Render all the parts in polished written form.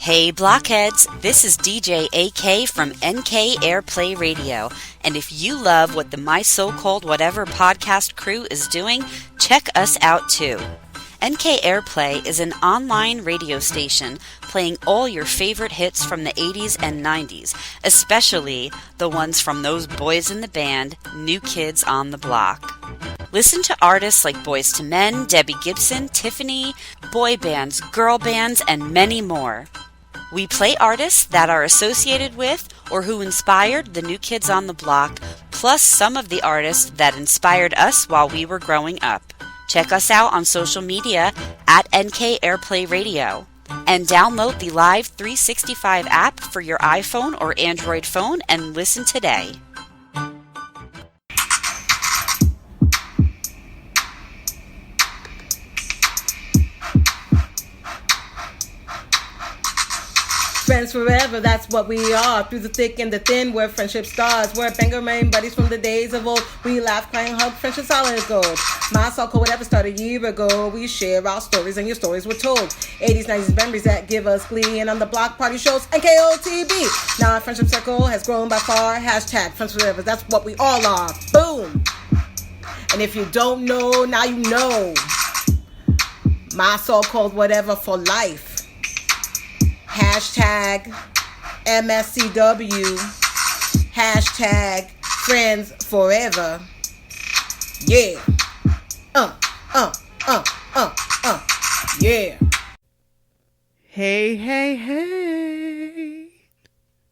Hey blockheads, this is DJ AK from NK Airplay Radio, and if you love what the My So-Called Whatever podcast crew is doing, check us out too. NK Airplay is an online radio station playing all your favorite hits from the 80s and 90s, especially the ones from those boys in the band, New Kids on the Block. Listen to artists like Boyz II Men, Debbie Gibson, Tiffany, boy bands, girl bands, and many more. We play artists that are associated with or who inspired the New Kids on the Block, plus some of the artists that inspired us while we were growing up. Check us out on social media at NK Airplay Radio. And download the Live 365 app for your iPhone or Android phone and listen today. Friends forever, that's what we are. Through the thick and the thin, we're friendship stars. We're banger main buddies from the days of old. We laugh, cry, and hug, friendship solid gold. My so-called whatever started a year ago. We share our stories and your stories were told. 80s, 90s memories that give us glee. And on the block party shows, NKOTB. Now our friendship circle has grown by far. Hashtag friends forever, that's what we all are. Boom. And if you don't know, now you know. My so-called whatever for life. Hashtag MSCW. Hashtag friends forever. Yeah. Yeah. Hey, hey, hey.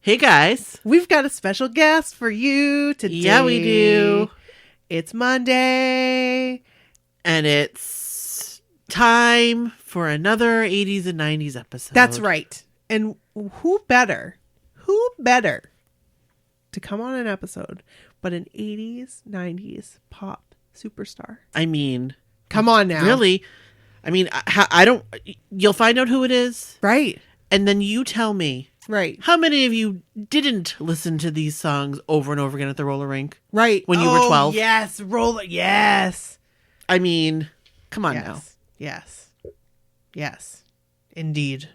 Hey, guys. We've got a special guest for you today. Yeah, we do. It's Monday. And it's time for another 80s and 90s episode. That's right. And who better to come on an episode but an 80s, 90s pop superstar? I mean, come on now. Really? I mean, I don't, you'll find out who it is. Right. And then you tell me. Right. How many of you didn't listen to these songs over and over again at the roller rink? Right. When you were 12? Yes. Roller. Yes. I mean, come on now. Yes. Yes. Indeed.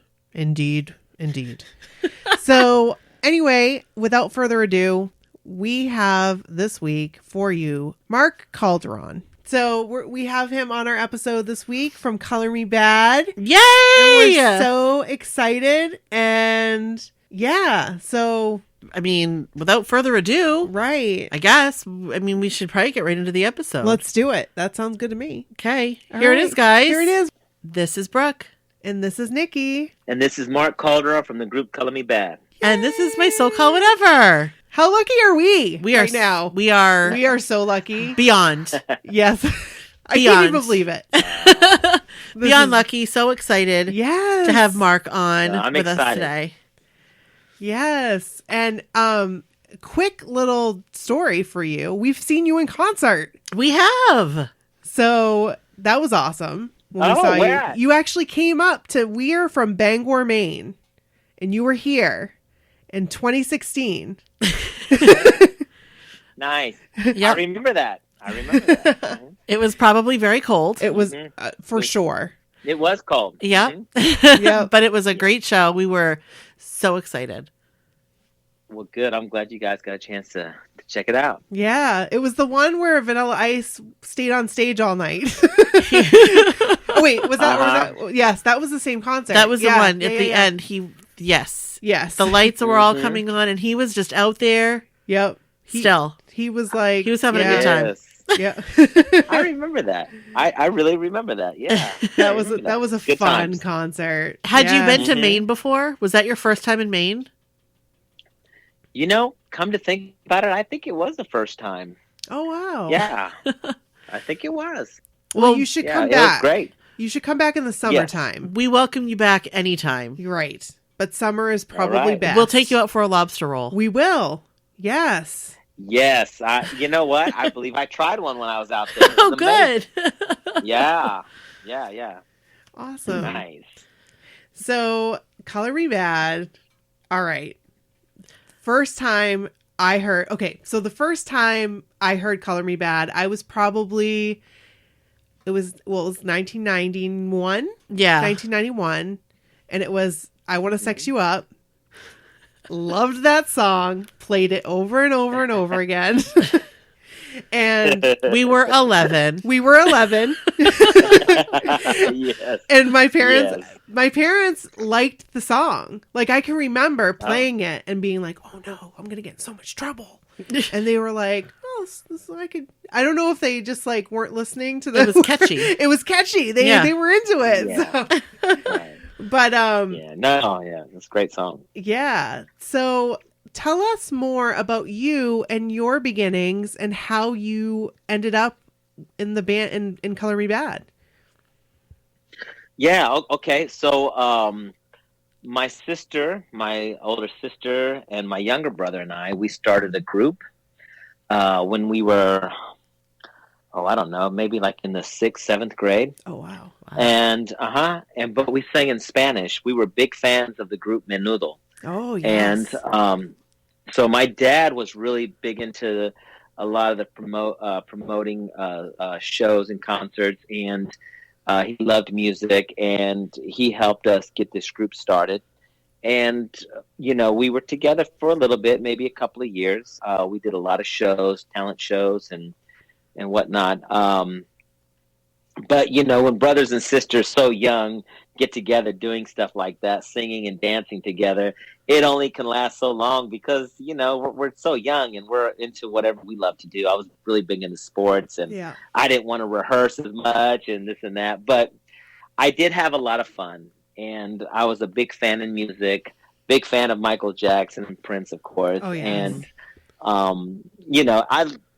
So anyway, without further ado, we have this week for you Mark Calderon. So we have him on our episode this week from Color Me Bad. Yay! And we're so excited. And yeah, so I mean, without further ado, right. I guess. I mean, we should probably get right into the episode. Let's do it. That sounds good to me. Okay. Here it is, guys. Here it is. This is Brooke. And this is Nikki. And this is Mark Calderon from the group Color Me Bad. And this is My So-Called Whatever. How lucky are we? We are right now. We are so lucky. Beyond. Yes. I Beyond. can't even believe it. Beyond lucky. So excited to have Mark on I'm with excited. us today. Yes. And quick little story for you. We've seen you in concert. We have. So that was awesome. When we saw where? You actually came up to, we're from Bangor, Maine, and you were here in 2016. Nice. Yep. I remember that. Mhm. It was probably very cold. It was for sure. It was cold. Yep. Mhm. Yep. But it was a great show. We were so excited. Well, good. I'm glad you guys got a chance to check it out. Yeah. It was the one where Vanilla Ice stayed on stage all night. Oh, wait, was that? Yes, that was the same concert. That was the one at the end. Yes. The lights were all coming on, and he was just out there. Yep. He was like, he was having a good time. Yes. Yeah. I remember that. I really remember that. Yeah. That was a Good fun times. concert. Had you been to Mhm. Maine before? Was that your first time in Maine? You know, come to think about it, I think it was the first time. Oh wow. Yeah. I think it was. Well, you should Yeah, come it back. was great. You should come back in the summertime. We welcome you back anytime. You're right. But summer is probably right. best. We'll take you out for a lobster roll. We will. Yes. Yes. You know what? I believe I tried one when I was out there. It Oh, was good. amazing. Yeah. Yeah. Awesome. Nice. So, Color Me Bad. All right. First time I heard... Okay, so the first time I heard Color Me Bad, I was probably... It was 1991. Yeah. 1991. And it was... I Want to Sex You Up. Loved that song. Played it over and over and over again. And We were 11. we were 11. Yes. And my parents Yes. liked the song. Like, I can remember playing it and being like, oh no, I'm going to get in so much trouble. And they were like, oh, I don't know if they just like weren't listening to the. It was catchy. It was catchy. They were into it. Yeah. So. Right. But Yeah. No. Yeah. It's a great song. yeah. So tell us more about you and your beginnings and how you ended up in the band in Color Me Bad. Yeah. Okay. So, my sister, my older sister, and my younger brother and I, we started a group when we were, I don't know, maybe like in the 6th, 7th grade. Oh wow. And but we sang in Spanish. We were big fans of the group Menudo. Oh yes. And so my dad was really big into a lot of the promoting shows and concerts, and he loved music, and he helped us get this group started. And we were together for a little bit, maybe a couple of years. We did a lot of shows, talent shows, and whatnot. But when brothers and sisters so young get together doing stuff like that, singing and dancing together, it only can last so long because we're so young and we're into whatever we love to do. I was really big into sports, and I didn't want to rehearse as much and this and that, but I did have a lot of fun, and I was a big fan of music, big fan of Michael Jackson and Prince, of course. Oh, yes. And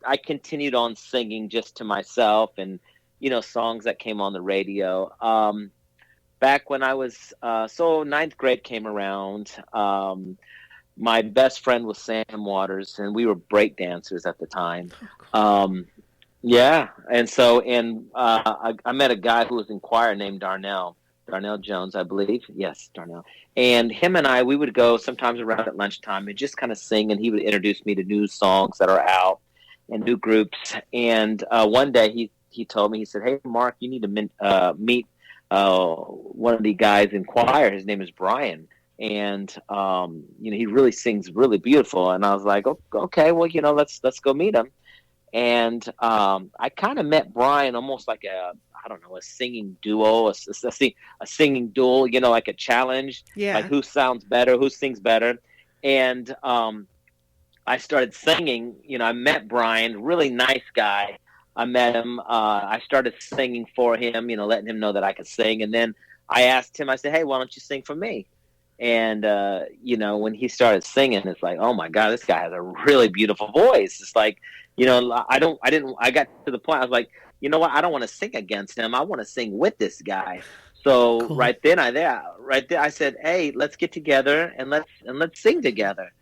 I continued on singing just to myself, and songs that came on the radio. Back when I was, so 9th grade came around, my best friend was Sam Waters, and we were break dancers at the time. Yeah. And so, I met a guy who was in choir named Darnell Jones, I believe. Yes, Darnell. And him and we would go sometimes around at lunchtime and just kind of sing, and he would introduce me to new songs that are out and new groups. And one day he told me, he said, "Hey, Mark, you need to meet one of the guys in choir. His name is Brian. And, he really sings really beautiful." And I was like, okay, well, let's go meet him. And I kind of met Brian almost like a singing duo, a singing duel, like a challenge, like who sounds better, who sings better. And I started singing. I met Brian, really nice guy. I met him. I started singing for him, letting him know that I could sing. And then I asked him, I said, "Hey, why don't you sing for me?" And, when he started singing, it's like, oh my God, this guy has a really beautiful voice. It's like, I got to the point, I was like, you know what? I don't want to sing against him. I want to sing with this guy. So Cool. right there, I said, "Hey, let's get together and let's sing together."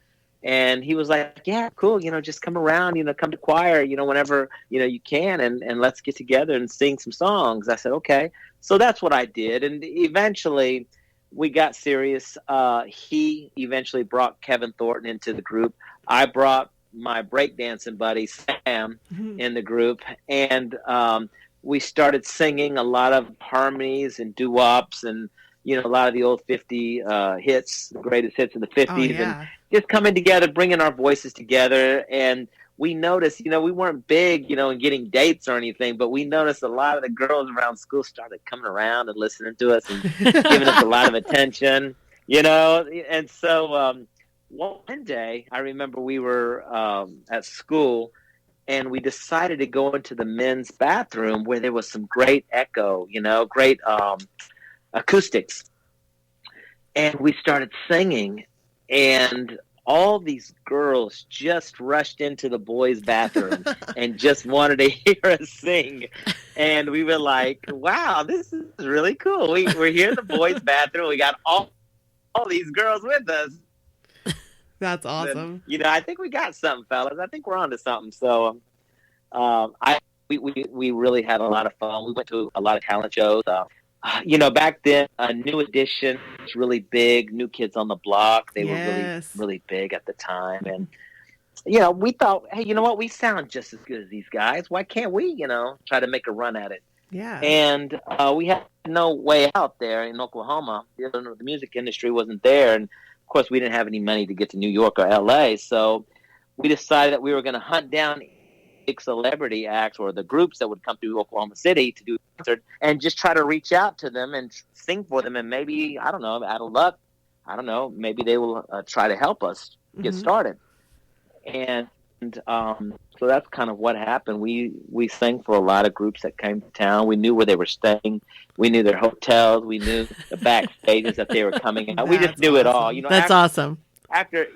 And he was like, "Yeah, cool. Just come around, come to choir, whenever, you can, and let's get together and sing some songs." I said, "Okay." So that's what I did. And eventually we got serious. He eventually brought Kevin Thornton into the group. I brought my breakdancing buddy, Sam, in the group. And, we started singing a lot of harmonies and doo-wops and, a lot of the old 50 hits, the greatest hits of the 50s. And just coming together, bringing our voices together. And we noticed, we weren't big, in getting dates or anything, but we noticed a lot of the girls around school started coming around and listening to us and giving us a lot of attention, And so one day, I remember we were at school, and we decided to go into the men's bathroom where there was some great echo, great acoustics. And we started singing, and all these girls just rushed into the boys' bathroom and just wanted to hear us sing. And we were like, wow, this is really cool. We're here in the boys' bathroom. We got all these girls with us. That's awesome. And, I think we got something, fellas. I think we're onto something. So we really had a lot of fun. We went to a lot of talent shows. Back then, New Edition was really big. New Kids on the Block, they were really, really big at the time. And, we thought, hey, you know what? We sound just as good as these guys. Why can't we, try to make a run at it? Yeah. And we had no way out there in Oklahoma. The music industry wasn't there, and of course, we didn't have any money to get to New York or LA. So we decided that we were going to hunt down big celebrity acts or the groups that would come to Oklahoma City to do a concert, and just try to reach out to them and sing for them. And maybe, I don't know, out of luck, I don't know, maybe they will try to help us get started. And so that's kind of what happened. We sang for a lot of groups that came to town. We knew where they were staying. We knew their hotels. We knew the backstages that they were coming out. We just knew it all. You know, That's awesome. After,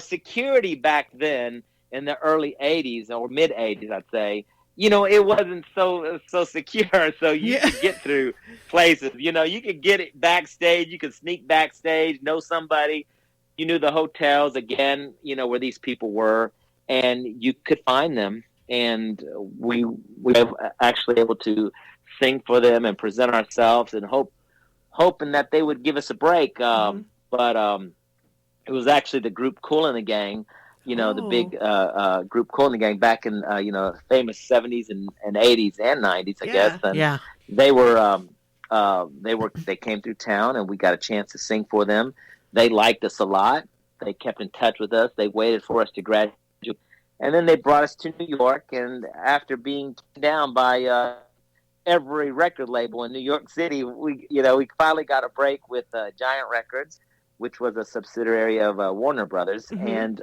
security back then in the early 80s or mid 80s, I'd say, it wasn't so secure. So you could get through places. You could get it backstage. You could sneak backstage, know somebody. You knew the hotels, again, where these people were, and you could find them. And we were actually able to sing for them and present ourselves and hoping that they would give us a break. But it was actually the group Kool and the Gang, the big group Kool and the Gang back in, famous 70s and 80s and 90s, I guess. And they came through town, and we got a chance to sing for them. They liked us a lot. They kept in touch with us. They waited for us to graduate. And then they brought us to New York. And after being turned down by every record label in New York City, we finally got a break with Giant Records, which was a subsidiary of Warner Brothers. And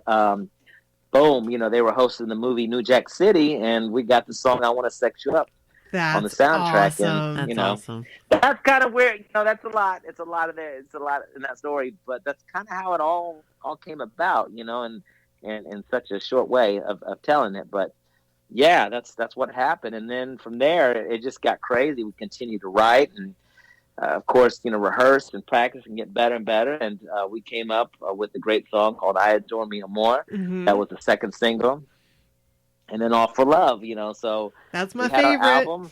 boom, they were hosting the movie New Jack City, and we got the song "I Want to Sex You Up" on the soundtrack. Awesome. And That's awesome. That's kind of where that's a lot. It's a lot in that story, but that's kind of how it all came about, and in such a short way of telling it. But yeah, that's what happened. And then from there, it just got crazy. We continued to write and of course, rehearse and practice and get better and better. And we came up with a great song called "I Adore Me More." That was the second single. And then "All for Love," so that's my favorite. Our album.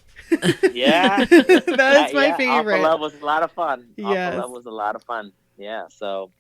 Yeah. That's my favorite. "All for Love" was a lot of fun. Yes. "All for Love" was a lot of fun. Yeah. So,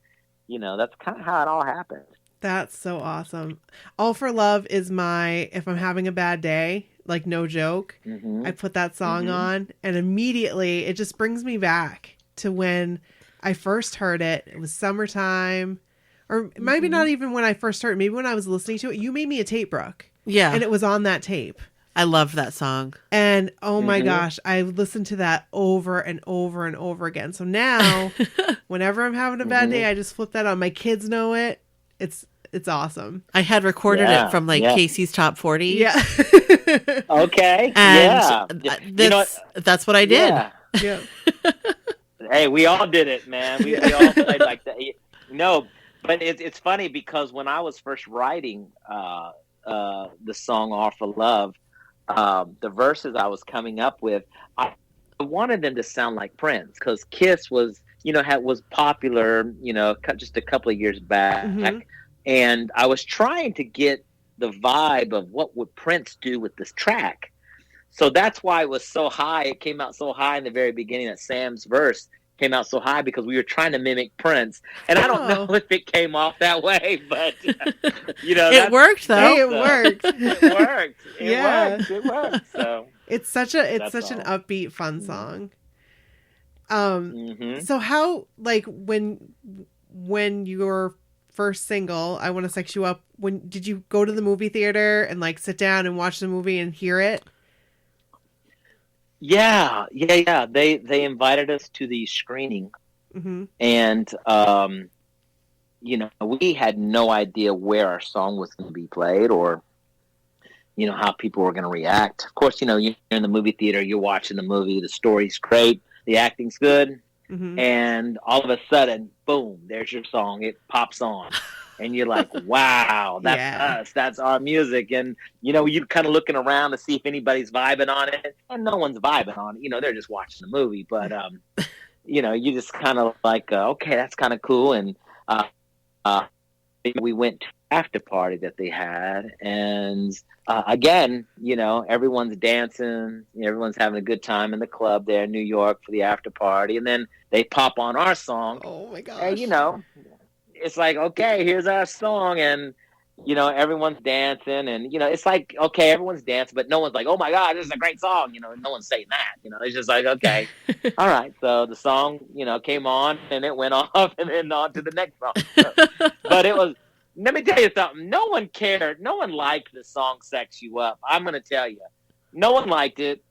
that's kind of how it all happened. That's so awesome. "All for Love" is if I'm having a bad day, like no joke, I put that song on, and immediately it just brings me back to when I first heard it. It was summertime, or maybe not even when I first heard it. Maybe when I was listening to it. You made me a tape, Brooke. Yeah. And it was on that tape. I love that song. And oh my gosh, I listened to that over and over and over again. So now, whenever I'm having a bad day, I just flip that on. My kids know it. It's awesome. I had recorded it from Casey's Top 40. Yeah. Okay. And that's what I did. Yeah. Hey, we all did it, man. We all played like that. No, but it's funny because when I was first writing the song "All for Love," the verses I was coming up with, I wanted them to sound like Prince, because Kiss was popular, just a couple of years back. And I was trying to get the vibe of what would Prince do with this track. So that's why it was so high. It came out so high in the very beginning, that Sam's verse came out so high, because we were trying to mimic Prince. And I don't know if it came off that way, but it worked though. Hey, it worked. It worked. So it's such an upbeat, fun song. So how, when your first single, "I Want to Sex You Up," when did you go to the movie theater and sit down and watch the movie and hear it? Yeah. They invited us to the screening, and we had no idea where our song was going to be played, or how people were going to react. Of course, you're in the movie theater, you're watching the movie, the story's great, the acting's good, and all of a sudden, boom, there's your song. It pops on. And you're like, wow, that's us. That's our music. And, you're kind of looking around to see if anybody's vibing on it. And no one's vibing on it. They're just watching the movie. But, you just kind of like, okay, that's kind of cool. And we went to an after party that they had. And, again, everyone's dancing. Everyone's having a good time in the club there in New York for the after party. And then they pop on our song. Oh, my gosh. And, it's like, okay, here's our song. And, everyone's dancing, and it's like, okay, everyone's dancing, but no one's like, oh my God, this is a great song. No one's saying that. It's just like, okay, all right. So the song, came on, and it went off, and then on to the next song. But it was. Let me tell you something. No one cared. No one liked the song "Sex You Up." I'm gonna tell you, no one liked it.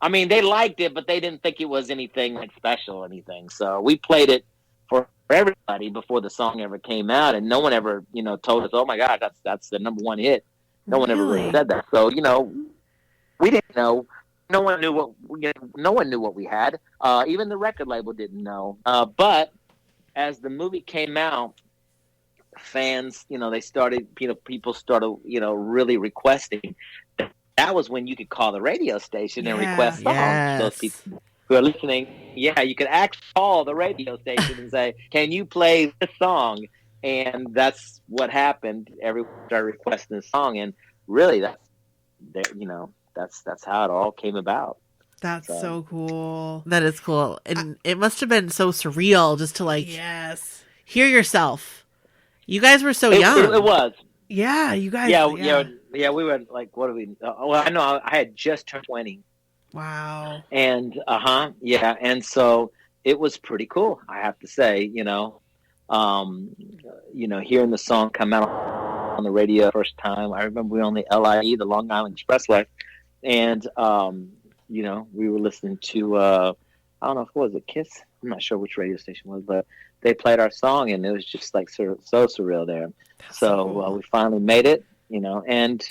I mean, they liked it, but they didn't think it was anything like special or anything. So we played it for everybody before the song ever came out, and no one ever, told us, "Oh my God, that's the number one hit." No one ever really said that. So we didn't know. No one knew what we had. Even the record label didn't know. But as the movie came out, fans, they started, people started, really requesting. That was when you could call the radio station and request songs. Yes. Those people who are listening, you could actually call the radio station and say, "Can you play this song?" And that's what happened. Everyone started requesting the song, and really, that's how it all came about. That's so cool. That is cool, and it must have been so surreal just to hear yourself. You guys were so young. It was. Yeah, you guys. Yeah, we were like, what are we? Well, I know I had just turned 20. Wow. And and so it was pretty cool, I have to say. Hearing the song come out on the radio first time. I remember we were on the LIE, the Long Island Expressway, and we were listening to I don't know if it was a Kiss. I'm not sure which radio station it was, but they played our song, and it was just like so surreal there. So we finally made it, and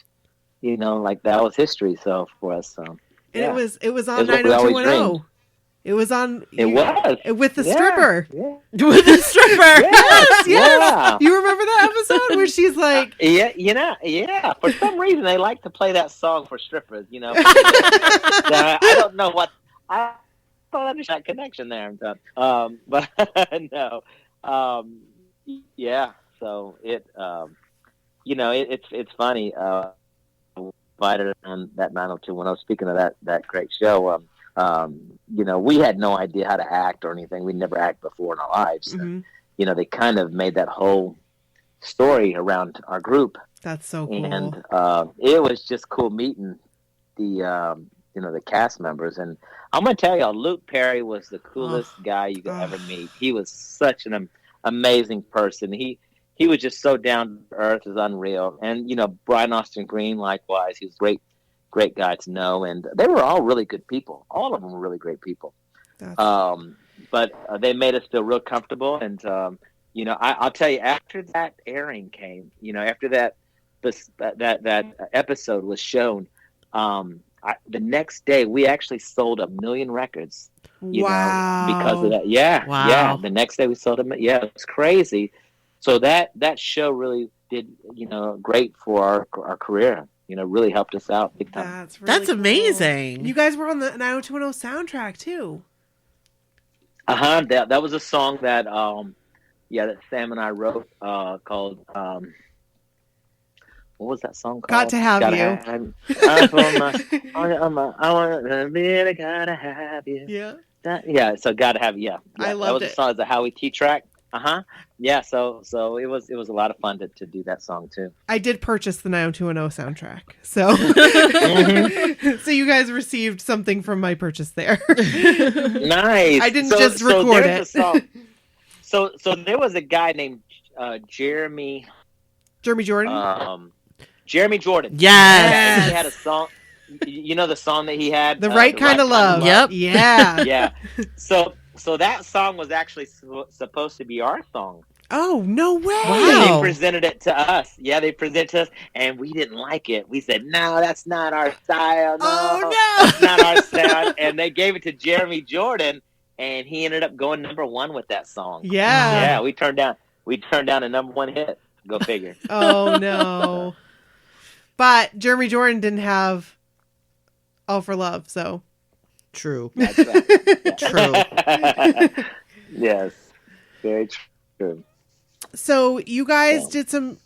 like that was history. So for us, so yeah. It was on 90210. It was on. It was with the stripper. Yeah. With the stripper. Yes. Yeah. You remember that episode where she's like, yeah. For some reason, they like to play that song for strippers. I don't know what I don't understand that connection there. But no, yeah. So it, it's funny. Invited on that 90210. Speaking of that great show, we had no idea how to act or anything. We'd never acted before in our lives. mm-hmm. And, they kind of made that whole story around our group. That's so cool. And it was just cool meeting the the cast members. And I'm gonna tell y'all, Luke Perry was the coolest guy you could ever meet. He was such an amazing person. He was just so down to earth, is unreal. And Brian Austin Green, likewise, he was great guy to know. And they were all really good people. All of them were really great people. But they made us feel real comfortable. And I'll tell you, after that airing came, after that episode was shown, the next day we actually sold 1 million records. Because of that. Yeah. Wow. Yeah. The next day we sold them. Yeah, it was crazy. So that show really did, great for our career. Really helped us out big time. That's amazing. You guys were on the 90210 soundtrack too. That was a song that that Sam and I wrote called what was that song called? Got to Have You. I want to really gotta have you. Yeah. So Gotta Have You. Yeah. I loved it. That was a song. It's a Howie T track. Yeah, so it was a lot of fun to do that song too. I did purchase the 90210 soundtrack, so so you guys received something from my purchase there. Nice. I didn't just record it. So there was a guy named Jeremy Jordan. Jeremy Jordan. Yes. He had a song. The song that he had, The Right Kind of Love. Yep. Yeah. Yeah. So that song was actually supposed to be our song. Oh, no way. Wow. They presented it to us. Yeah, they presented it to us, and we didn't like it. We said, no, that's not our style. No, that's not our style. And they gave it to Jeremy Jordan, and he ended up going #1 with that song. Yeah. Yeah, we turned down a #1 hit. Go figure. Oh, no. But Jeremy Jordan didn't have All for Love, so... True. That's right. True. Yes. Very true. So you guys did some,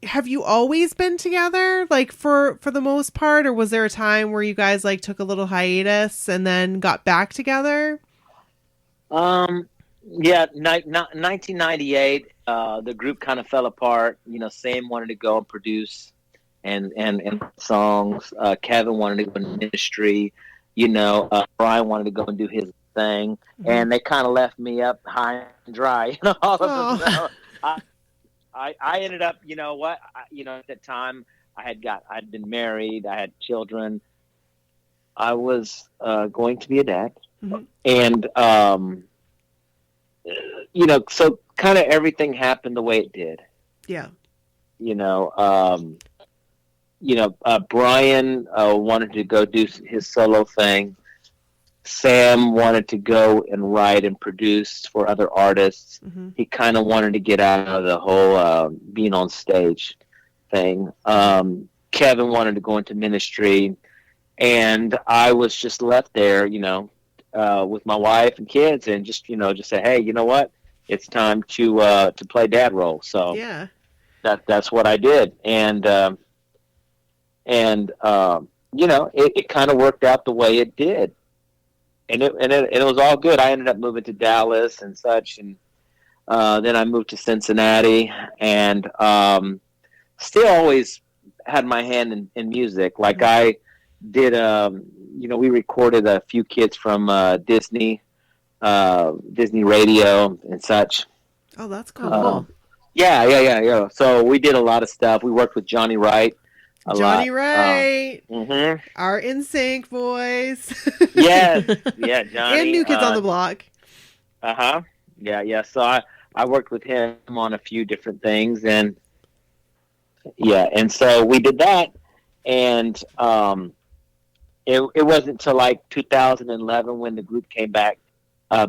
have you always been together, like for the most part, or was there a time where you guys like took a little hiatus and then got back together? Yeah, 1998, the group kind of fell apart. Sam wanted to go and produce and songs. Kevin wanted to go in ministry. Brian wanted to go and do his thing, and they kind of left me up high and dry. All of them. So I ended up. You know what? At that time, I'd been married. I had children. I was going to be a dad, and so kind of everything happened the way it did. Yeah. Brian wanted to go do his solo thing. Sam wanted to go and write and produce for other artists. He kind of wanted to get out of the whole being on stage thing. Kevin wanted to go into ministry, and I was just left there, with my wife and kids, and just say, hey, you know what? It's time to play dad role. So yeah, that's what I did, and it kind of worked out the way it did, and it was all good. I ended up moving to Dallas and such, and then I moved to Cincinnati, and still always had my hand in music. Like I did, we recorded a few kids from Disney Radio and such. Oh, that's cool. Yeah. So we did a lot of stuff. We worked with Johnny Wright. Johnny Wright. Our NSYNC boys. Yes. Yeah, Johnny. And New Kids on the Block. Yeah. So I worked with him on a few different things, and so we did that, and it wasn't until like 2011 when the group came back.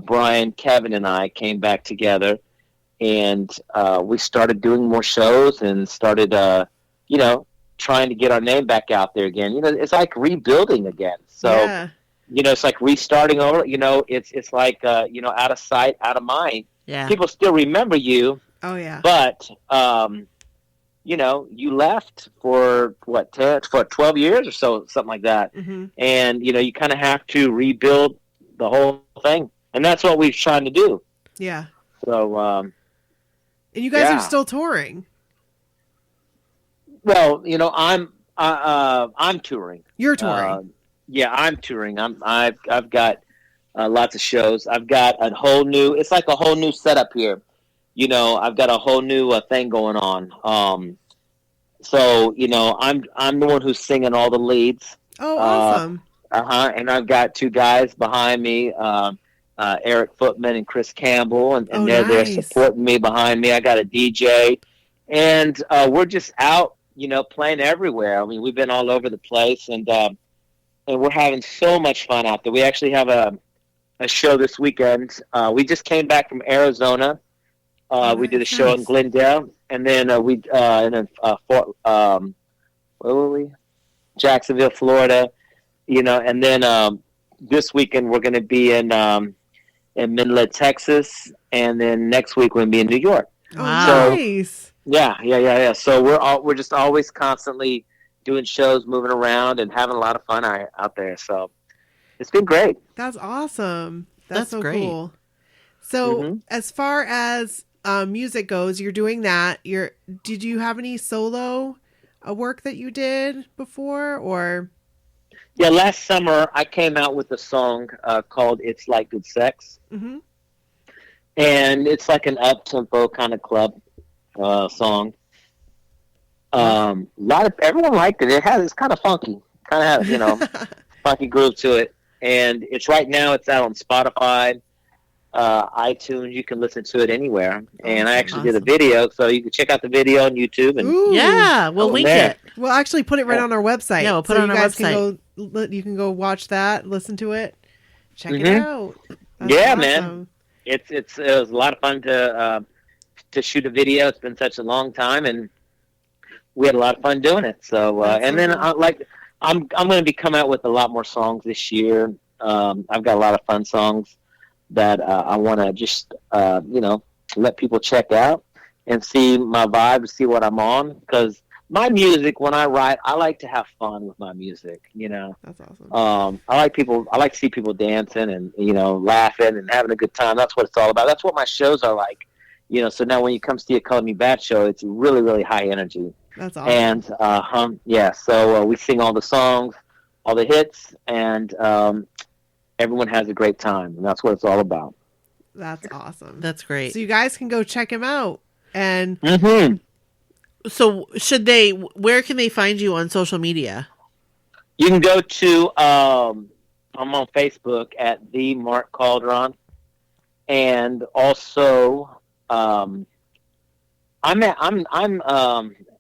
Brian, Kevin, and I came back together, and we started doing more shows and started, trying to get our name back out there again. It's like rebuilding again. So, it's like restarting over. It's like out of sight, out of mind. Yeah. People still remember you. Oh yeah. But you left for 12 years or so, something like that. And you kind of have to rebuild the whole thing. And that's what we're trying to do. Yeah. So, and you guys are still touring. Well, I'm touring. You're touring. I'm touring. I've got lots of shows. I've got it's like a whole new setup here. I've got a whole new thing going on. So, I'm the one who's singing all the leads. Oh, awesome. And I've got two guys behind me, Eric Footman and Chris Campbell, and they're there supporting me behind me. I got a DJ, and we're just out, playing everywhere. I mean, we've been all over the place, and we're having so much fun out there. We actually have a show this weekend. We just came back from Arizona. We did a show in Glendale, and then where were we? Jacksonville, Florida. And then this weekend we're going to be in Midland, Texas, and then next week we're going to be in New York. Wow. So, Nice. Yeah. So we're just always constantly doing shows, moving around, and having a lot of fun out there. So it's been great. That's awesome. That's so great. Cool. So as far as music goes, you're doing that. Did you have any solo work that you did before, or? Yeah, last summer I came out with a song called "It's Like Good Sex," and it's like an up-tempo kind of club song. Everyone liked it. It's kind of funky, kind of has funky groove to it, and it's right now. It's out on Spotify, iTunes. You can listen to it anywhere. And I actually did a video, so you can check out the video on YouTube. And we'll link it. We'll actually put it right on our website. Yeah, we'll put it on our website. You can go watch that, listen to it, check it out. That's awesome. Man, it was a lot of fun to shoot a video. It's been such a long time, and we had a lot of fun doing it. So, and then I'm going to be coming out with a lot more songs this year. I've got a lot of fun songs that I want to just let people check out and see my vibe, see what I'm on, because my music, when I write, I like to have fun with my music. You know, That's awesome. I like to see people dancing and laughing and having a good time. That's what it's all about. That's what my shows are like. You know, so now when you come see a Color Me Bad show, it's really, really high energy. That's awesome. And so we sing all the songs, all the hits, and everyone has a great time, and that's what it's all about. That's awesome. That's great. So you guys can go check him out. And so where can they find you on social media? You can go to I'm on Facebook at the Mark Calderon, and also I'm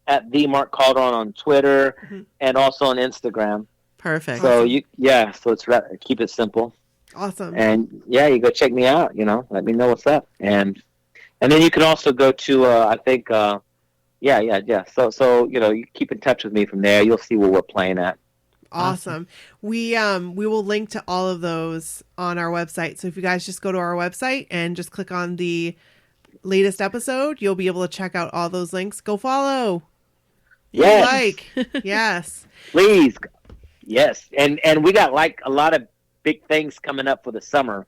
at the Mark Calderon on Twitter and also on Instagram. Perfect. So so it's keep it simple. Awesome. And you go check me out. Let me know what's up. And then you can also go to I think So you keep in touch with me from there. You'll see where we're playing at. Awesome. We will link to all of those on our website. So if you guys just go to our website and just click on the latest episode, you'll be able to check out all those links. Go follow. Yes. Yes. Please. Yes. And we got like a lot of big things coming up for the summer.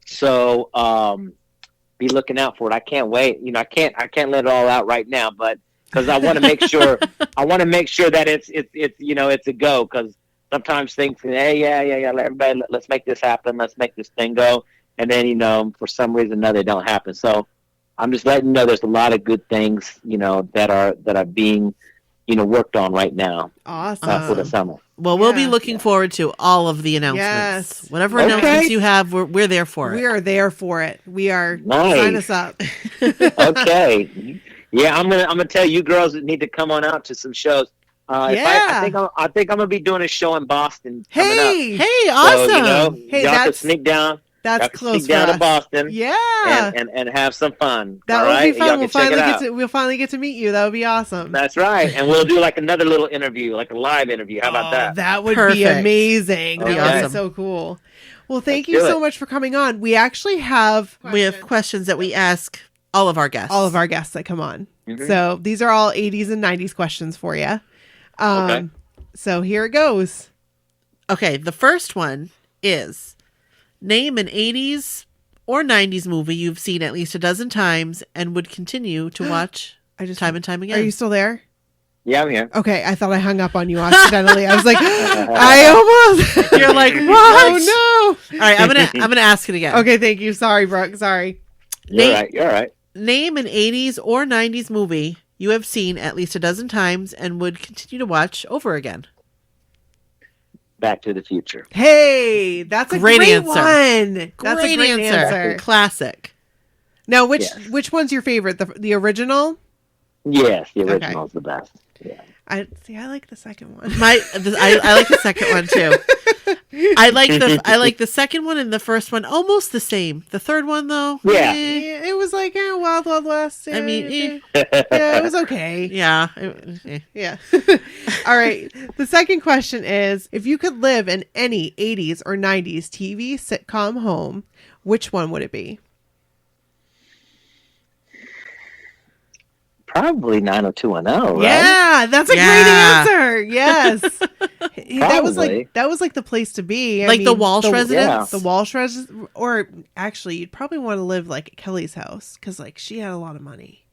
So be looking out for it. I can't wait. I can't let it all out right now, but because I want to make sure that it's a go, because sometimes things everybody, let's make this happen, let's make this thing go, and then for some reason or another they don't happen. So I'm just letting you know there's a lot of good things that are being worked on right now. Awesome. For the summer. Well, we'll be looking forward to all of the announcements. Yes. Whatever announcements you have, we're there for it. We are there for it. We are. Nice. Sign us up. Okay. Yeah, I'm gonna tell you girls that need to come on out to some shows. I think I'm gonna be doing a show in Boston coming up. Hey, awesome. So, y'all can sneak down. That's close sneak down for to Boston. Yeah. And have some fun. That all would be right? fun. We'll finally get to meet you. That would be awesome. That's right. And we'll do like another little interview, like a live interview. How about that? That would be Perfect. amazing. Okay. That would be so cool. Well, thank you do so it. much for coming on. We actually have questions that we ask all of our guests. that come on. Mhm. So these are all 80s and 90s questions for you. Okay. So here it goes. Okay, the first one is, name an 80s or 90s movie you've seen at least a dozen times and would continue to watch time and time again. Are you still there? Yeah, I'm here. Okay, I thought I hung up on you accidentally. I was like, I almost. You're like, what? Oh All right, I'm gonna ask it again. no. Okay, thank you. Sorry, Brooke. Sorry. You're all right. Name an 80s or 90s movie you have seen at least a dozen times and would continue to watch over again. Back to the Future. Hey, that's a Great great answer. one. That's a great answer. answer. Classic. Now, Yes. which one's your favorite? The original? Yes, the original's the best. Yeah. I like the second one. I like the second one too. I like the second one and the first one almost the same. The third one though, Yeah. It was like Wild Wild West. I mean, yeah, it was okay. yeah. Yeah. All right. The second question is, if you could live in any 80s or 90s TV sitcom home, which one would it be? Probably 90210, right? Yeah, that's a great answer. Yes. That was Probably. like the place to be. Like the Walsh residence? The Walsh residence, or actually you'd probably want to live like at Kelly's house, cuz like she had a lot of money.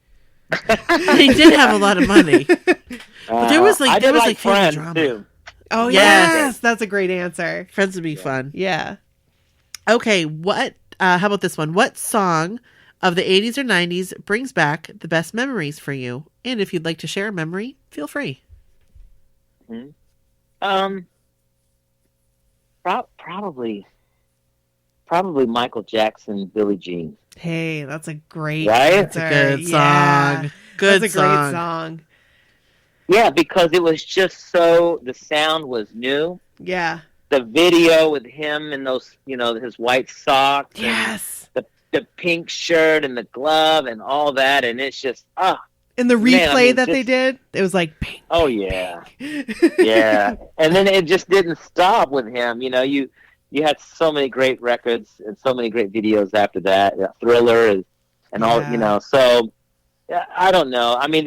They did have a lot of money. But there was I like family Friends drama. too. Oh Yes. yes, that's a great answer. Friends would be fun. Yeah. Okay, how about this one? What song of the 80s or 90s brings back the best memories for you? And if you'd like to share a memory, feel free. Probably Michael Jackson, Billie Jean. Hey, that's a great Right? answer. It's a good Yeah. song. Good That's a song. great song. Yeah, because it was just the sound was new. Yeah. The video with him and those, his white socks. and Yes. The pink shirt and the glove and all that, and it's just In the Man, I replay mean, that they just- did, it was like pink. oh yeah, yeah. And then it just didn't stop with him. You had so many great records and so many great videos after that. Thriller and all. Yeah. So I don't know. I mean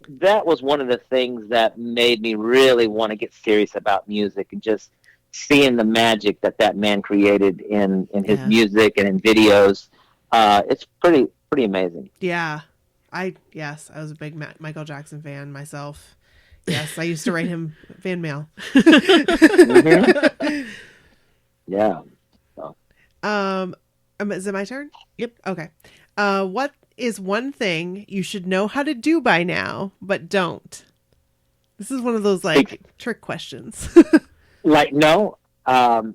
that was one of the things that made me really want to get serious about music, and just seeing the magic that man created in his music and in videos. It's pretty amazing. Yeah. I was a big Michael Jackson fan myself. Yes, I used to write him fan mail. Mm-hmm. Yeah. So. Is it my turn? Yep. Okay. What is one thing you should know how to do by now, but don't? This is one of those trick questions.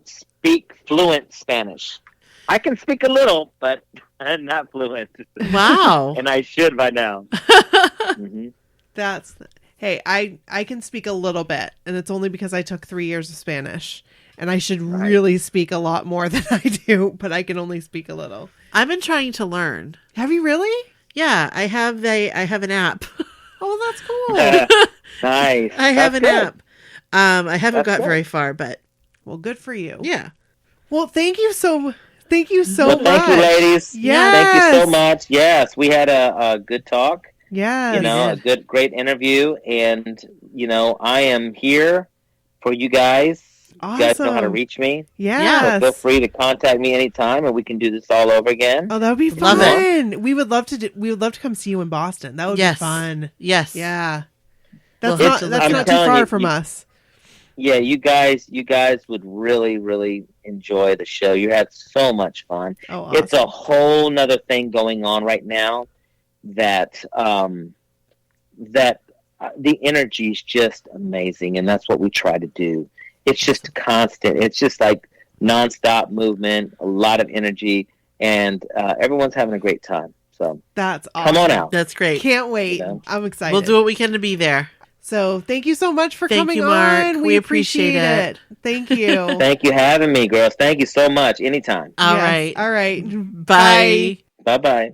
Speak fluent Spanish. I can speak a little, but I'm not fluent. Wow. And I should by now. Mm-hmm. Hey, I can speak a little bit, and it's only because I took 3 years of Spanish, and I should really speak a lot more than I do, but I can only speak a little. I've been trying to learn. Have you really? Yeah, I have an app. Oh, that's cool. Nice. I have an app. I haven't got good. very far, but well, good for you. yeah. Well, thank you so much. Thank you, ladies. Yes. Thank you so much. Yes, we had a good talk. Yeah. A great interview, and I am here for you guys. Awesome. You guys know how to reach me. Yes. So feel free to contact me anytime, and we can do this all over again. Oh, that would be Love fun. We would love to come see you in Boston. That would be fun. Yes. Yeah. That's Well, not too far from us. Yeah, you guys would really, really enjoy the show. You had so much fun. Oh, awesome. It's a whole nother thing going on right now that the energy is just amazing, and that's what we try to do. It's just constant. It's just like nonstop movement, a lot of energy, and everyone's having a great time. So that's awesome. Come on out. That's great. Can't wait. I'm excited. We'll do what we can to be there. So thank you so much for coming you, Mark. on. We appreciate it. Thank you. Thank you for having me, girls. Thank you so much. Anytime. All right. All right. Bye. Bye-bye.